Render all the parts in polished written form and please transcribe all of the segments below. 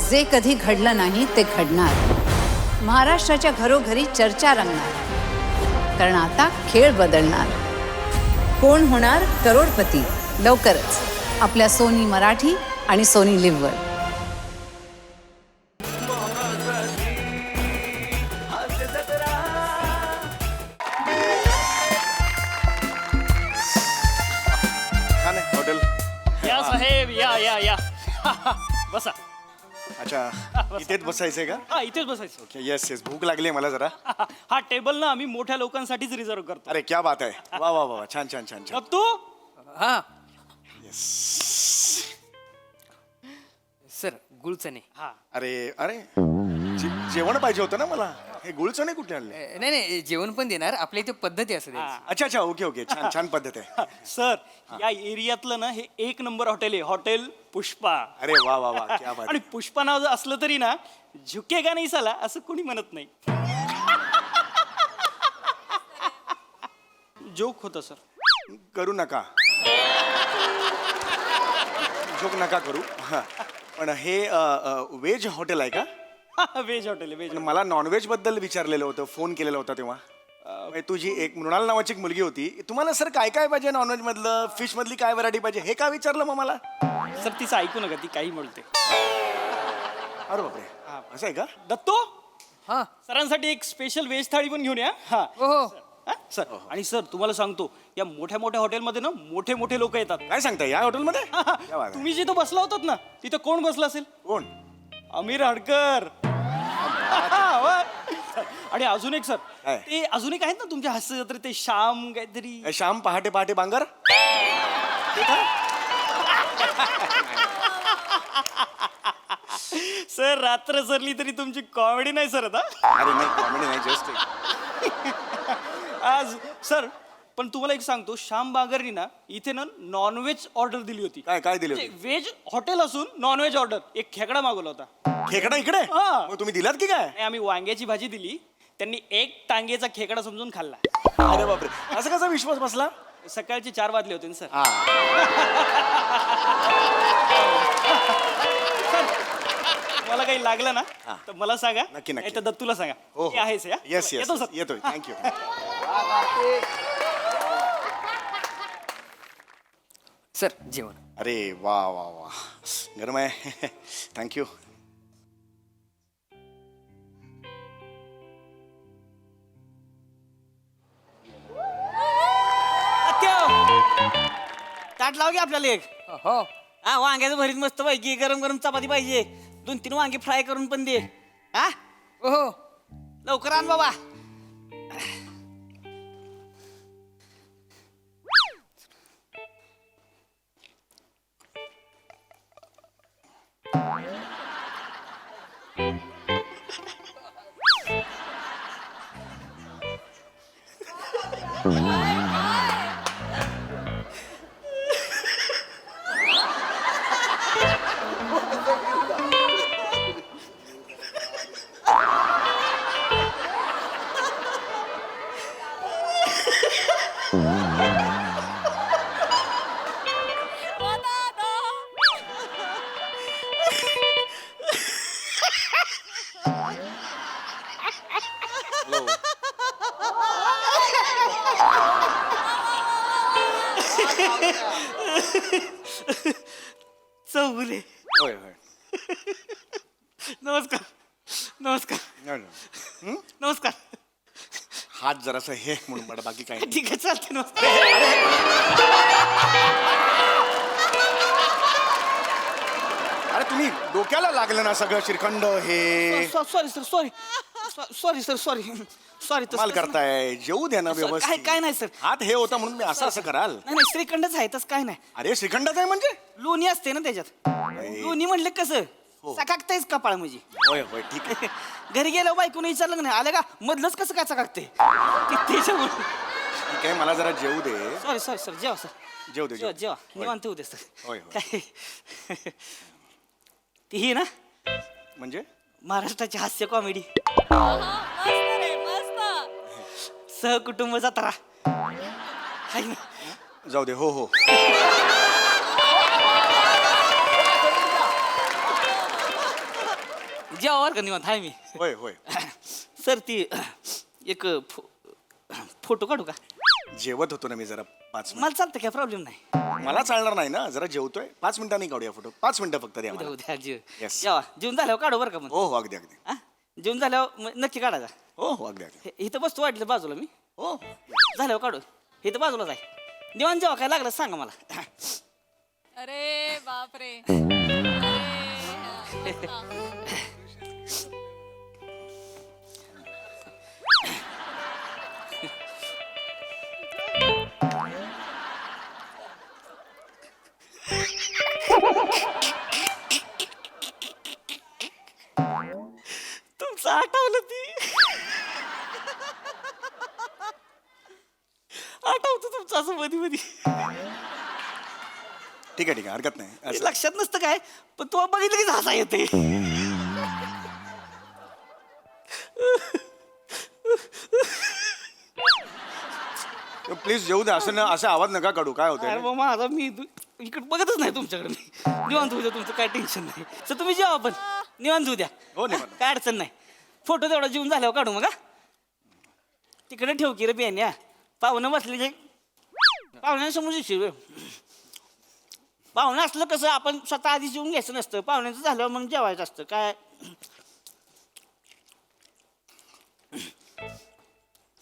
जे कधी घडलं नाही ते घडणार. महाराष्ट्राच्या घरोघरी चर्चा रंगणार. कारण आता खेळ बदलणार. कोण होणार करोडपती लवकरच आपल्या सोनी मराठी आणि सोनी लिव्हवर. हॉटेल या साहेब या या या बसा. अच्छा इथेच बसायचंय का? हा इथेच बसायचं. ओके येस येस भूक लागली मला जरा. हा टेबल ना आम्ही मोठ्या लोकांसाठीच रिझर्व करतो. अरे क्या बात आहे. वा वा वा छान छान छान छान. मग तू हा येस. सर गुळचणे. हा अरे अरे जेवण पाहिजे होतं ना मला. हे गुळचणे कुठे आणले? नाही नाही जेवण पण देणार. आपल्या इथे पद्धती असते हा. अच्छा अच्छा ओके ओके छान छान पद्धत आहे. सर या एरियातलं ना हे एक नंबर हॉटेल आहे. हॉटेल पुष्पा. अरे वा वा वा क्या बात. आणि पुष्पा नाव जर असलं तरी ना झुकेगा नाही साला असं कोणी म्हणत नाही. जोक होतं सर. करू नका जोक नका करू. हा. पण हे व्हेज हॉटेल आहे का? व्हेज हॉटेल आहे व्हेज. पण मला नॉनव्हेज बद्दल विचारलेलं होतं. फोन केलेला होता तेव्हा. तुझी एक मृणाल नावाची एक मुलगी होती. तुम्हाला सर काय काय पाहिजे नॉनव्हेज मधलं फिश मधली काय व्हरायटी पाहिजे हे का विचारलं मग मला? सर तिचं ऐकू नका ती काही म्हणते. अरे बापरे असं आहे का? दत्तो हा सरांसाठी एक स्पेशल व्हेज थाळी पण घेऊन या. हा हो हो हा, सर. आणि सर तुम्हाला सांगतो या मोठ्या मोठ्या हॉटेलमध्ये ना मोठे मोठे लोक येतात. काय सांगताय या हॉटेलमध्ये? क्या बात आहे. तुम्ही जिथं बसला होतात ना तिथं कोण बसला असेल? कोण? आमिर हडकर. आणि अजून एक सर काय? ते अजून एक आहेत ना तुमच्या हास्य जत्रे ते श्याम काहीतरी. श्याम पहाटे पहाटे बांगर. सर रात्र सरली तरी तुमची कॉमेडी नाही सर आता. अरे नाही कॉमेडी नाही जस्ट. आज सर पण तुम्हाला एक सांगतो श्याम बांगरनी ना इथे ना नॉनव्हेज ऑर्डर दिली होती. काय काय दिले होते? व्हेज हॉटेल असून नॉनव्हेज ऑर्डर एक खेकडा मागवला होता. खेकडा इकडे? हा. मग तुम्ही दिलात की काय? आणि आम्ही वांग्याची भाजी दिली. त्यांनी एक टांगेचा खेकडा समजून खाल्ला. अरे बापरे असं कसा विश्वास बसला? सकाळचे 4 वाजले होते ना सर. हा मला काही लागलं ना हा. तर मला सांगा. नक्की, नक्की. नाही तर दत्तूला सांगा. हो हे आहेस या. येस येस येतो सर. येतोय थँक्यू. सर जेवण. अरे वा वा वा गरम आहे. थँक्यू. ताट लाव की आपल्याला एक. हो हा वांग्याचं भरीत मस्त पैकी गरम गरम चपाती पाहिजे. 2-3 वांगे फ्राय करून पण दे. हा हो हो लवकर आण बाबा. चौगुले. होय होय. नमस्कार नमस्कार नमस्कार. हात जरासा हे म्हणून पडा बाकी काही नाही. ठीक आहे चालते. नमस्कार. अरे तुम्ही डोक्याला लागलं ना सगळं श्रीखंड हे. Sorry sir sorry sorry sir sorry sorry. माल करताय जेवू द्या ना काय व्यवस्थित. काय नाही सर. हात हे होता म्हणून मी असं असं कराल. नाही नाही श्रीखंडच आहे तसं काय नाही. अरे श्रीखंडच आहे म्हणजे? लोणी असते ना त्याच्यात. लोणी म्हणलं कसं चकाकतायच कपाळ म्हणजे. होय होय ठीक आहे. घरी गेलो बायकोने विचारलं का नाही आलं का मधलंच कसं काय चकाकते त्याच्यामुळे. ठीक आहे मला जरा जेवू दे. सॉरी सॉरी सर जेवा सर. जेवू दे जेवा जेवू. जेवा होय. निवांत होऊ दे सर. होय, होय. काय ती ही ना म्हणजे महाराष्ट्राची हास्य कॉमेडी सहकुटुंब जत्रा हाय ना. जाऊ दे हो हो. जेवावर का निवांत आहे मी होय होय सर ती एक फोटो काढू का जेवत होतो ना मी जरा 5 मला चालतं काय प्रॉब्लेम नाही मिनिट मला चालणार नाही ना जरा जेवतोय 5 मिनिटांनी काढूया फोटो 5 मिनिटं फक्त द्या उद्या मला. उद्या जेव Yes. जेवा जेवून झाल्यावर काढू बरं का मग हो हो अगदी अगदी हा? जेवून झाल्यावर नक्की काढायचा हो हो अगदी अगदी इथं बसतो वाटलं बाजूला मी हो झाल्यावर काढू इथं बाजूलाच आहे निवांत जेव्हा काय लागलं सांगा मला अरे बापरे तुमचं आठवलं ती आठवतं तुमचं असं मध्ये मध्ये ठीक आहे हरकत नाही असं लक्षात नसतं काय पण तू बघितलं की हसा येते प्लीज जेऊ द्या असं असा आवाज नका काढू काय अरे होतं मग माझा मी इकडे बघतच नाही तुमच्याकडे मी निवांत होऊ द्या तुमचं काय टेन्शन नाही तर तुम्ही जेवा पण निवांत होऊ द्या हो, निवांत. काय अडचण नाही फोटो तेवढा जेवून झाल्यावर काढू मग हा? तिकडे ठेव की रे बियाण्या पाहुणं बसले की पाहुण्यांसमोर शिव पाहुणं असलं कसं आपण स्वतः आधी जेवून घ्यायचं नसतं पाहुण्यांचं झाल्यावर मग जेवायचं असतं काय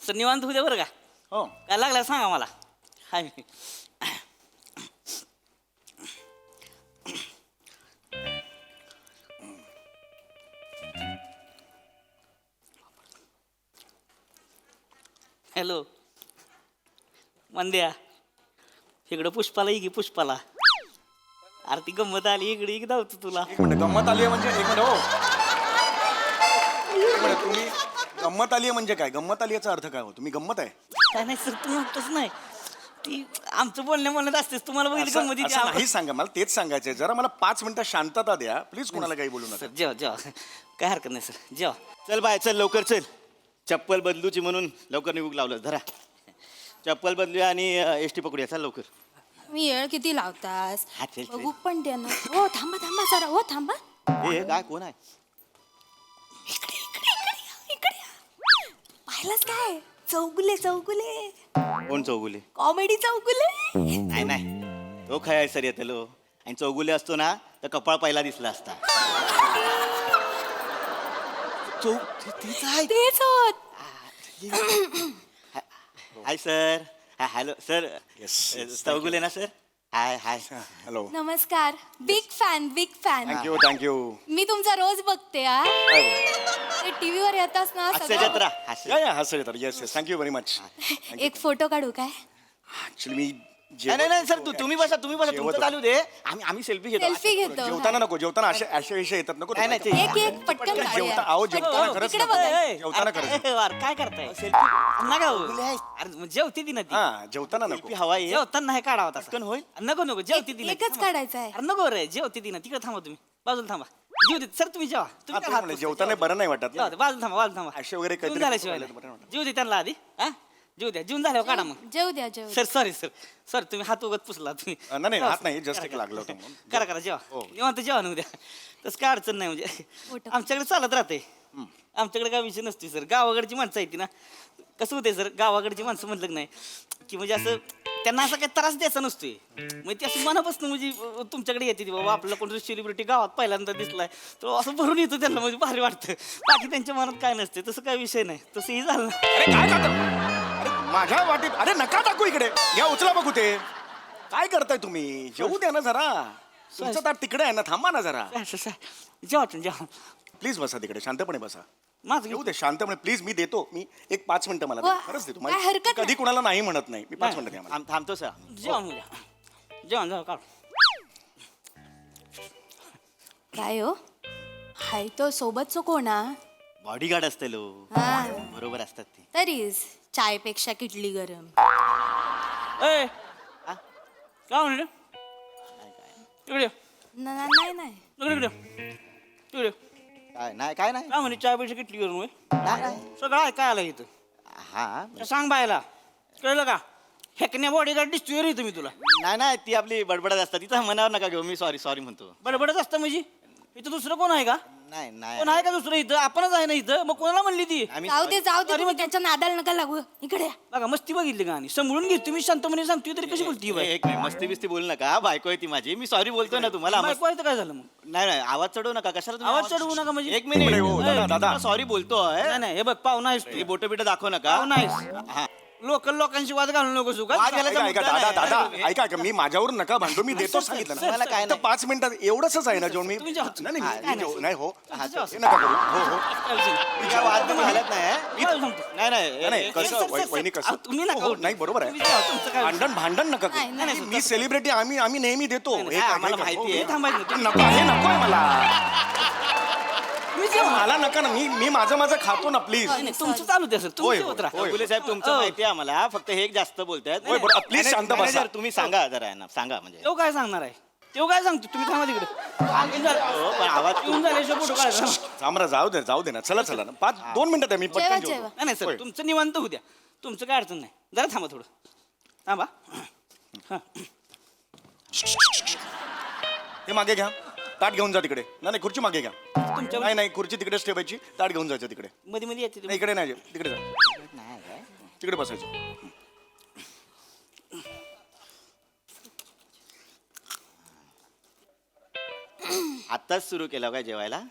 सर निवांत होऊ द्या बरं का हो काय लागलं सांगा मला हाय मी हॅलो मंद्या इकडं पुष्पाला ये की पुष्पाला अरे ती गंमत आली इकडे धावतो तुला एक मिनिट गंमत आली आहे म्हणजे एक मिनिट हो एक मिनिट तुम्ही गंमत आली आहे म्हणजे काय गंमत आली याचा अर्थ काय हो तुम्ही गंमत आहे काय नाही सर तुम्ही म्हणतच नाही ती आमचं बोलणे म्हणत असतेस तुम्हाला बघितलं असं गंमत असं नाही सांगा मला तेच सांगायचंय जरा मला 5 मिनिटं शांतता द्या प्लीज कोणाला काही बोलू नका सर जेवा जेवा काय हरकत नाही सर जेवा चल बाय चल लवकर चल चप्पल बदलूची म्हणून लवकर निघून लावलं धरा चप्पल बदलूया आणि एस टी पकडूया चल लवकर मी येळ किती लावतास हा, चल, चल. बघू पण द्या ना हो थांबा थांबा जरा हो थांबा हे काय कोण आहे इकडे इकडे इकडे या, इकडे या. पाहिलंच काय चौगुले चौगुले कोण चौगुले कॉमेडी चौगुले नाही नाही तो खय सर येतलो आणि चौगुले असतो ना तर कपाळ पहिला दिसला असता तेच आहे तेच होत hi sir hello sir Yes, yes, Chougule ना सर हाय हाय हॅलो नमस्कार बिग फॅन थँक्यू थँक्यू मी तुमचा रोज बघते हा ते टीव्हीवर येतास ना हास्य सगळं. जत्रा हास्य या या हसं येतात yes yes thank you very much एक फोटो काढू काय ऍक्च्युली मी नाही नाही सर तुम्ही बसा जेवत तुमचं होतो. चालू दे आम्ही सेल्फी घेतो सेल्फी घेतो जेवताना नको जेवताना असे विषय येतात नको नाही, नाही, ते- एक एक पटकन जेवता काढूया. अहो जेवताना खरंच इकडे नको. बघा. जेवताना खरंच काय करताय नका हो. अरे जेवती ती ना ती हा जेवताना नको सेल्फी हवा आहे जेवताना नाही काढावा तसा पटकन होईल नको नको जेवती ती ना ती. एकच काढायचं आहे अरे नको रे जेवती ती ना तिकडे थांबा तुम्ही बाजूला थांबा जेव दे सर तुम्ही जेवा हा, तुम्ही तेच काय हात म्हणलं, पुसताय? जेवताना बरं नाही वाटत जेवा ना. दे, बाजूला थांबा बाजूला थांबा असे वगैरे जेवून काहीतरी झाल्याशिवाय बरं नाही वाटत. जेव दे त्यांना आधी हा जेव द्या जेवून झाल्यावर काढा मग जेव द्या जेव सर सॉरी सर सर तुम्ही हात उगत पुसला तुम्ही नाही हात नाही जस्ट एक लागलं होतं म्हणून. करा करा जेवा निवांत जेवा ना उद्या तसं काय अडचण नाही म्हणजे फोटो. आमच्याकडे चालत राहते आमच्याकडे काय विषय नसते सर गावाकडची माणसं आहेत ती ना कसं होते सर गावाकडची माणसं म्हटलं की नाही की म्हणजे असं त्यांना असा काही त्रास द्यायचा नसतोय म्हणजे ती असं मनापासून म्हणजे तुमच्याकडे येते ती बाबा आपल्याला कोणतरी सेलिब्रिटी गावात पहिल्यांदा दिसलाय तो असं भरून येतो त्यांना म्हणजे भारी वाटतं बाकी त्यांच्या मनात काय नसते तसं काय विषय नाही तसंही झालं ना. अरे काय करता अरे माझ्या वाटीत अरे नका टाकू इकडे या उचला बघू ते काय करताय तुम्ही जेवू द्या ना जरा तुमचं ताट तिकडे आहे ना थांबा ना जरा असं जेवा तुम्ही जेवा प्लीज बसा तिकडे शांतपणे बसा माझं येऊ दे शांतपणे प्लीज मी देतो मी एक 5 मिनिटं मला हो, द्या. खरंच देतो काय हरकत कधी नाही. कुणाला नाही म्हणत नाही मी 5 मिनिटं द्या मला. थांबतो सर जेवण उद्या जेवण जाऊ काढ काय हो हाय तो सोबतचो कोणा बॉडीगार्ड असते लो हा बरोबर असतात ते तरीच चायपेक्षा किटली गरम ए काय म्हणले इकडे ये. नाही नाही इकडे इकडे इकडे काय नाही काय नाही काय म्हणे चाय पैसे किटली करून होय? नाही, नाही. सगळं ऐकाय आलं इथं हा तर सांग बायला कळलं का हेकण्या बॉडीगार्ड दिसतोय रे तुम्ही तुला नाही नाही ती आपली बडबडत असतात तिथं मनावर नका घेऊ मी सॉरी म्हणतो बडबडच असतं म्हणजे इथं दुसरं कोण आहे का नाही नाही कोण आहे का दुसरं इथं आपणच आहे ना इथं मग कोणाला म्हणली ती आम्ही जाऊ दे तुम्ही त्याच्या नादाला नका लागू इकडे या. बघा मस्ती बघितली का आणि समजून घेतो मी शांतपणे सांगतोय तरी कशी बोलती एक मिनिट मस्ती बिस्ती बोलू नका बायको आहे ती माझी मी सॉरी बोलतोय ना तुम्हाला काय झालं मग नाही नाही आवाज चढवू नका कशाला तुम्ही आवाज चढवू नका म्हणजे एक मिनिट हो, दादा. सॉरी बोलतोय नाही नाही हे बघ पाहुणा आहेस तू बोट बिट दाखव नका पाहुणा आहेस हा लोकल लोकांशी वाद घालू नको वाद का घालायचा ऐका मुद्दा दादा नाही. दादा ऐका ऐका मी माझ्यावरून नका भांडू मी देतो सांगितलं ना मला काय तर नाही. 5 मिनिटात एवढंच आहे ना जेवण मी तुम्ही जेवा. नाही, नाही, हा, मी जेव- नाही हो हा, हे नका करू हो हो मी काय वाद बिद घालत नाही नाही नाही, नाही कसं वहिनी कसं तुम्ही नका हो, हो, नाही बरोबर तुम्ही जेवा, तुमचं काय आहे भांडण नका करू. नाही, नाही, मी सेलिब्रिटी आम्ही नेहमी देतो नाही, हे काय- आम्हाला हे काय- माहिती हो, आहे. हो. थांबायचं नाही. नको हे नकोय मला तुम्ही जेवा. मला नका ना मी माझं खातो ना प्लीज नाही, तुमचं चालू द्या सर होय, तुम्ही होय, जेवत राहा होय. गुले साहेब तुमचं माहिती आहे आम्हाला फक्त हे एक जास्त बोलतायत होय, बरोबर. Please शांत बसा. मॅनेजर, तुम्ही सांगा जरा यांना सांगा म्हणजे तो काय सांगणार आहे तो काय सांगतो तुम्ही थांबा तिकडे हो, पण आवाज येऊन झाल्याशिवाय फोटो काढायचा नाही सामरा जाऊ दे ना चला ना 2 मिनिटात आहे मी जेवा पटकन जेवा जेवतो. नाही सर तुमचं निवांत होऊ द्या तुमचं काय अडचण नाही जरा थांबा थोडं थांबा हा. हे मागे घ्या ताट घेऊन जा तिकडे नाही खुर्ची मागे घ्या तुमच्या नाही खुर्ची तिकडेच ठेवायची ताट घेऊन जायचं तिकडे मध्ये मध्ये येते नाही इकडे नाही तिकडे जा तिकडे बसायचं आत्ताच सुरू केलं काय जेवायला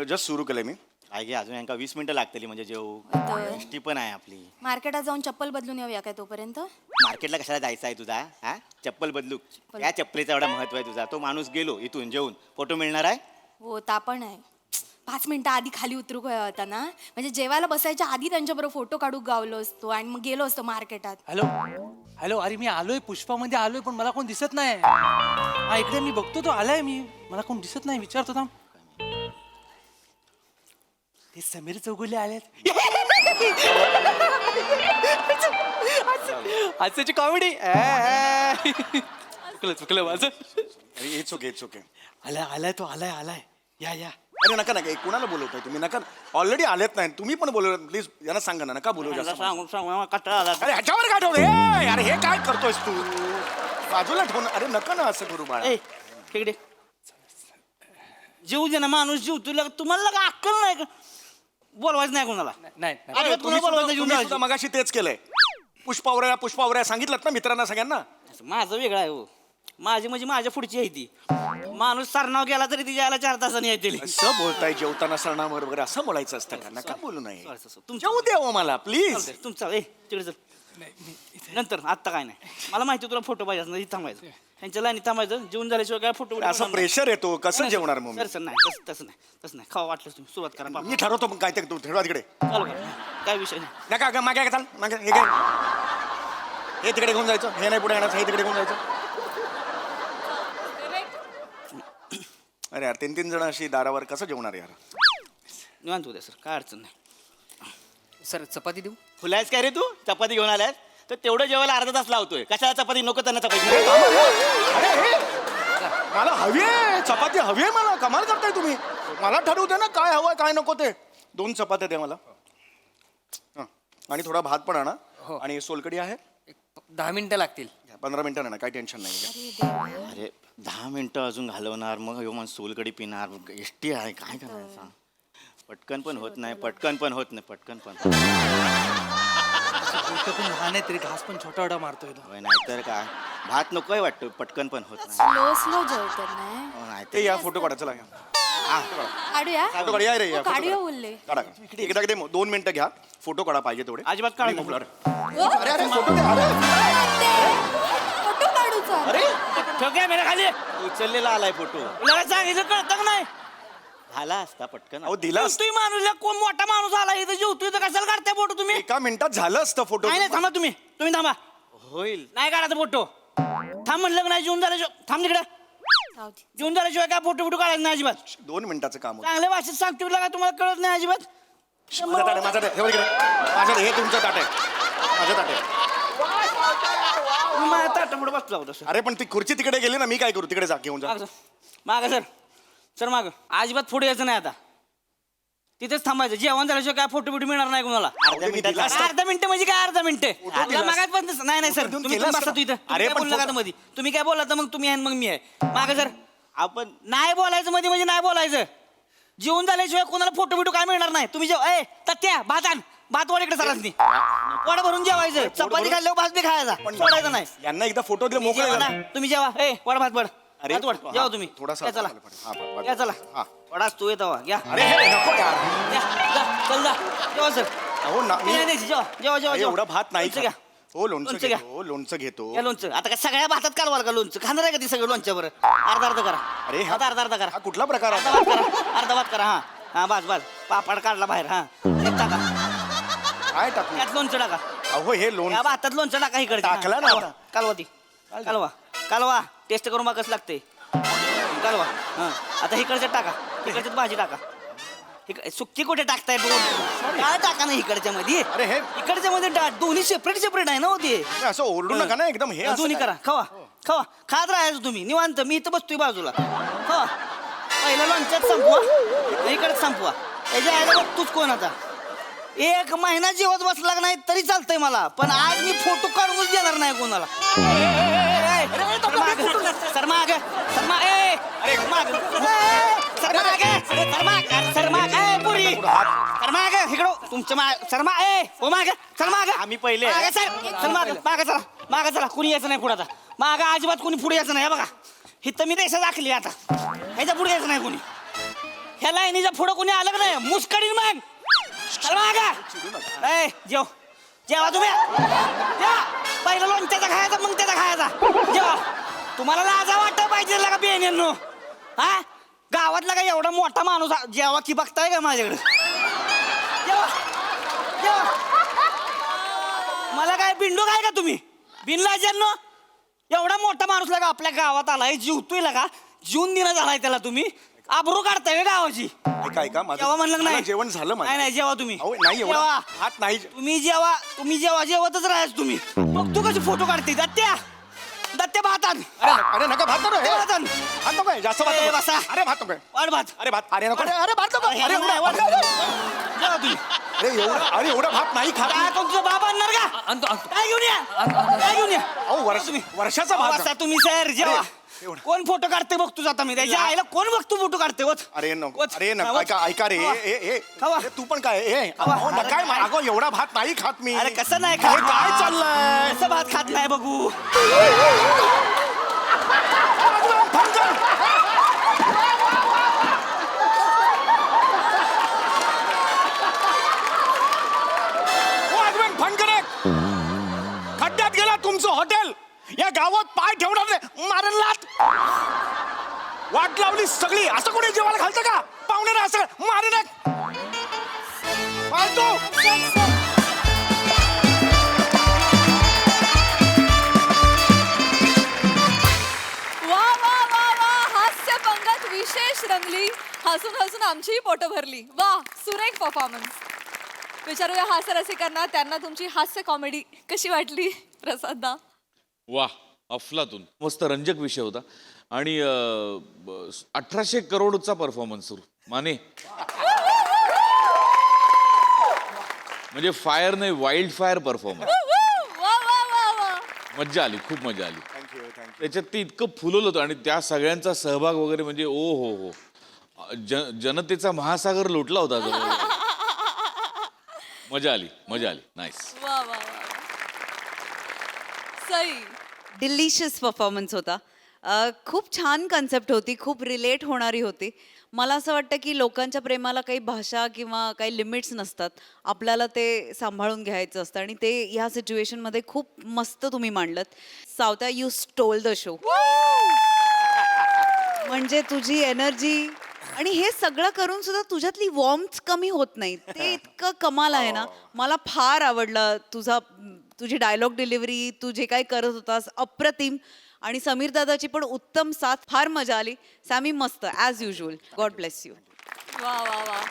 जस्ट सुरू केलंय मी काय घे अजून यांका 20 मिनिटं लागतली म्हणजे जेवू तर एसटी पण आहे आपली मार्केटात जाऊन चप्पल बदलून येऊया काय तोपर्यंत मार्केटला कशाला जायचं आहे तुझा हा चप्पल बदलू त्या चप्पलीचा एवढा महत्व आहे तुझा तो माणूस गेलो इथून जेवून फोटो मिळणार आहे हो ता पण आहे 5 मिनिटं आधी खाली उतरू होता ना म्हणजे जेवायला बसायच्या आधी त्यांच्याबरोबर फोटो काढू गावलो असतो आणि मग गेलो असतो मार्केटात हॅलो हॅलो अरे मी आलोय पुष्पामध्ये आलोय पण मला कोण दिसत नाही हा इकडे मी बघतो तो आलाय मी मला कोण दिसत नाही विचारतो थांब ते समीर चौगुले आलेत आजची कॉमेडी चुकलं माझं इट्स ओके आलाय तो आलाय या अरे नका कुणाला बोलवताय तुम्ही नका ऑलरेडी आलेत नाही तुम्ही पण बोलवलं प्लीज यांना सांगा ना नका बोलवू जास्त सांगू कटाळा आला अरे ह्याच्यावर काय ठेवलं अरे हे काय करतोयस तू बाजूला ठेवून अरे नका ना असं करू बाळा ए तिकडे जीव दे ना माणूस जीव तुला तुम्हाला का अक्कल नाही का बोलवायचं नाही कोणाला नाही अरे तुम्ही कोणाला बोलवायचं जीवन सुद्धा मगाशी तेच केलंय पुष्पावऱ्या सांगितलं ना मित्रांना सगळ्यांना माझं वेगळं आहे हो माझी म्हणजे माझ्या पुढची आहे ती माणूस सरनाव गेला तरी ती यायला 4 तासांनी येतील असं बोलताय जेवताना सरणावर वगैरे असं बोलायचं असतं का नका बोलू नये तुमचं जेवू दे हो मला प्लीज तुमचा ए तिकडे चल नंतर आत्ता काय नाही मला माहिती तुला फोटो पाहिजे असं थांबायचं त्यांच्या लाईनी थांबायचं जेवून झाल्याशिवाय काय फोटो असं प्रेशर येतो कसं जेवणार मग मी? सर नाही तसं नाही खावा वाटलं तुम्ही सुरुवात करा मी ठरवतो मग काय ते तू ठरवा तिकडे चालू करा काय विषय नाही नका का मागे चाल मागे हे काय हे तिकडे घेऊन जायचं हे नाही पुढे आणायचं हे तिकडे घेऊन जायचं अरे यार 3 जण अशी दारावर कसं जेवणार यार निवांत होत्या सर काय अडचण नाही सर चपाती देऊ फुलायस काय रे तू चपाती घेऊन आल्यास तर तेवढं जेवायला अर्धा तास लावतोय कशाला चपाती नको त्यांना चपाती अरे हे मला हवी आहे चपाती हवी आहे मला कमाल करताय तुम्ही मला ठरवू दे ना काय हवंय काय नको ते 2 चपात्या दे मला हं. आणि थोडा भात पण आणा आणि सोलकडी आहे एक 10 मिनिटं लागतील 15 मिनिटं ना काही टेन्शन नाही अरे 10 मिनिटं अजून घालवणार मग ह्यो माणूस सोलकडी पिणार एसटी आहे काय करायचं पटकन पण होत नाही पटकन पण पण लहान आहे तरी घास पण छोटा मारतोय तो होय, नाहीतर काय भात नकोय वाटतं पटकन पण होत नाही स्लो जेवतात नाही हो, नाहीतर ते या फोटो काढा चला या. काढूया फोटो काढा या रे या हो, photo काढूया काढा. बोलले काढा एकदा 2 मिनिटं घ्या फोटो काढा पाहिजे तेवढे अजिबात काढू आणि नको. मोकळा राहा. अरे अरे फोटो दे अरे फोटो काढूचा अरे ठोक्या मेरा खाली उचललेला आलाय फोटो तुला सांगितलं कळतं का नाही झाला असता पटकन अहो दिला असता. तुम्ही माणूस कोण मोठा माणूस आला इथं जेवतोय तर कशाला काढताय फोटो तुम्ही एका मिनिटात झालं असतं फोटो नाही थांबा तुम्ही थांबा होईल नाही काढायचा फोटो थांब म्हणलं का नाही जेवून झाल्याशिवाय थांब तिकडे जाऊ दे. जेवून झाल्याशिवाय काय फोटो काढायचं नाही अजिबात 2 मिनिटाचं काम होतं चांगल्या भाषेत सांगतो का तुम्हाला कळत नाही अजिबात माझं ताट आहे, माझं ताट आहे. हे बघ इकडे. माझं हे तुमचं ताट आहे माझं ताट आहे तुम्ही माझ्या ताटापुढे बसला होता अरे पण ती खुर्ची तिकडे गेली ना मी काय करू तिकडे जा घेऊन जा माग सर माग अजिबात पुढे यायचं नाही आता तिथेच थांबायचं जेवण झाल्याशिवाय काय फोटो बिटो मिळणार नाही कोणाला अर्ध्या मिनिटात दिला असता. अर्धा मिनिटं म्हणजे काय अर्धा मिनिटं दिला मागात पण नाही नाही सर देऊन तुम्ही केलं बसा असतं. तू इथं अरे अरे पण बोलला का फोटो- मध्ये तुम्ही काय बोलला तर मग तुम्ही आहे आणि मग मी आहे माग सर आपण नाही बोलायचं मध्ये म्हणजे नाही बोलायचं जेवण झाल्याशिवाय कोणाला फोटो बिटो काय मिळणार नाही. तुम्ही जेव ए तत्या भात आण, भात वाढ इकडे सरासनी वाड भरून जेवायचं. चपाती खाल्ल्यावर भात बी खायचा, सोडायचं नाही. यांना एकदा फोटो दिले मोकळे जेवा झाले. ना, तुम्ही जेवा. ए वाड भात वड, अरे, भात वड, हा, जेवा तुम्ही. थोडासा या चला, हा, बरं. या चला. हा. वडाच तू येतो घ्या. अरे हे नको यार. या, जा, चल जा, जेवा सर. अहो ना मी नाही, नाही, जेवा जेवा जेवा अरे, जेवा. एवढा भात नाही लोणचं घ्या. खात. हो लोणचं लोणचं घ्या. घेतो लोणचं घेतो. या लोणचं आता काय सगळ्या भातात कालवाल का लोणचं खाणार आहे का ती सगळं लोणच्या बरं अर्धा अर्धा करा. अरे, हा- अर्धा अर्धा करा. हा कुठला प्रकार अर्धा आहे? भात करा, अर्धा भात करा. हा हा बस बस पापड काढला बाहेर. हा हे टाका, काय टाकू? त्यात लोणचं टाका. अहो हे या लोणचं भातात लोणचं टाका इकडे. टाकलं ना आता. कालवा ती कालवा कालवा टेस्ट करून बघ कसं लागते कालवा. हा आता इकडच्यात टाका, इकडच्यात भाजी टाका. सुक्की कुठे टाकताय दोन काय टाका ना इकडच्या मध्ये. अरे हे इकडच्या मध्ये दोन्ही सेपरेट सेपरेट आहे ना होते. असं ओरडू नका ना एकदम. हे असं दोन्ही काय? करा, खावा खावा खात राहायचं तुम्ही निवांत. मी इथं बसतोय बाजूला. खावा पहिला लोणच्यात संपवा, इकडे संपवा. त्याच्या आईला बघ तूच कोण आता. 1 महिना जेवत बसला नाही तरी चालतंय मला, पण आज मी फोटो काढूनच देणार नाही कोणाला. सर माग सर माग ए अरे माग सर माग सर माग सर माग ए पुरी सर माग इकडं तुमच्या माग सर माग ए हो माग सर माग. आम्ही पहिले मागे सर सर माग मागे चला मागे चला. कुणी यायचं नाही पुढे आता. माग अजिबात कुणी पुढे यायचं नाही. हे बघा हिथं मी रेषा दाखली आता. ह्याच्या पुढे यायचं नाही कुणी. ह्या लाईनीच्या पुढं कुणी आलं का नाही मुस्कडीन मग. चल माग ए जेव जेवा तुम्ही. जेवा पहिलं लोणच्याचा खायचा मग त्याचा खायचा. जेवा तुम्हाला लाजा वाटत पाहिजे का बेनेनो. हा गावातला का एवढा मोठा माणूस जेवा की बघताय का माझ्याकडे. जेवा जेवा मला काय बिंडू काय का तुम्ही बिनलाजांनो. एवढा मोठा माणूस लागा आपल्या गावात आलाय जीवतोय लागा जीवन दिना झालाय त्याला तुम्ही आबरू काढताय गावाची. ऐका ऐका माझं जेव्हा म्हणलं मला नाही जेवण झालं माझं. नाही नाही जेवा तुम्ही. अहो नाही एवढा जेवा. हात नाही. तुम्ही जेवा जेवतच राहायच तुम्ही. मग तू कशी फोटो काढते दत्त्या दत्त्या भातात. अरे नका भात नको. हे, भातात भात नको आहे, जास्त भात ए, नको. बसा. अरे भात नको आहे. वाढ भात. अरे भात अरे नको. अरे भात नको. अरे नाही, एवढा- वाढ. जेवा तुम्ही. अरे एवढा भात नाही खात काय मी. तुमचं बाप आणणार का आणतो आणतो. काय घेऊन या काय घेऊन या. अहो वर्षाचा भात वाचा तुम्ही सर जेवा. एवढं. कोण फोटो काढते बघतो जाता मी त्याच्या आईला कोण बघतो फोटो काढते वच. अरे नको वच. अरे हा, नको वच. ऐका ऐका रे खावा. खावा. तू पण काय खावा. काय अगो एवढा भात नाही खात मी. अरे कसं नाही हे खात काय चाललंय. कसं भात खात नाही बघू. खड्ड्यात गेला तुमचं हॉटेल. या गावात पाय ठेवणार नाही मारेल लात. वाट लावली सगळी. असं कोणी जेवायला घालतं का पाहुणे असं मारे ना फालतू. वा वा वा वा हास्य पंगत विशेष रंगली. हसून हसून आमचीही पोटं भरली. वा सुरेख परफॉर्मन्स. विचारूया हास्य रसिकांना त्यांना तुमची हास्य कॉमेडी कशी वाटली. प्रसाददा. वा अफलातून मस्त रंजक विषय होता आणि 1800 करोडचा परफॉर्मन्स सुरू माने. म्हणजे फायर नाही वाईल्ड फायर परफॉर्मन्स. वा वा वा वा. मज्जा आली खूप मजा आली. त्याच्यात ते इतकं फुलवलं होतं आणि त्या सगळ्यांचा सहभाग वगैरे म्हणजे ओ हो जनतेचा महासागर लोटला होता जवळ. मजा आली नाईस. वा वा वा. सई. डिलिशियस परफॉर्मन्स होता. खूप छान कन्सेप्ट होती, खूप रिलेट होणारी होती. मला असं वाटतं की लोकांच्या प्रेमाला काही भाषा किंवा काही लिमिट्स नसतात. आपल्याला ते सांभाळून घ्यायचं असतं आणि ते ह्या सिच्युएशनमध्ये खूप मस्त तुम्ही मांडलत. सावत्या यू स्टोल द शो. म्हणजे तुझी एनर्जी आणि हे सगळं करून सुद्धा तुझ्यातली वॉर्म्थ कमी होत नाही. ते इतकं कमाल आहे ना. मला फार आवडलं तुझी डायलॉग डिलिव्हरी. तू जे काही करत होतास अप्रतिम. आणि समीर दादाची पण उत्तम साथ. फार मजा आली. सॅमी मस्त as usual. God bless you. वा वा वा.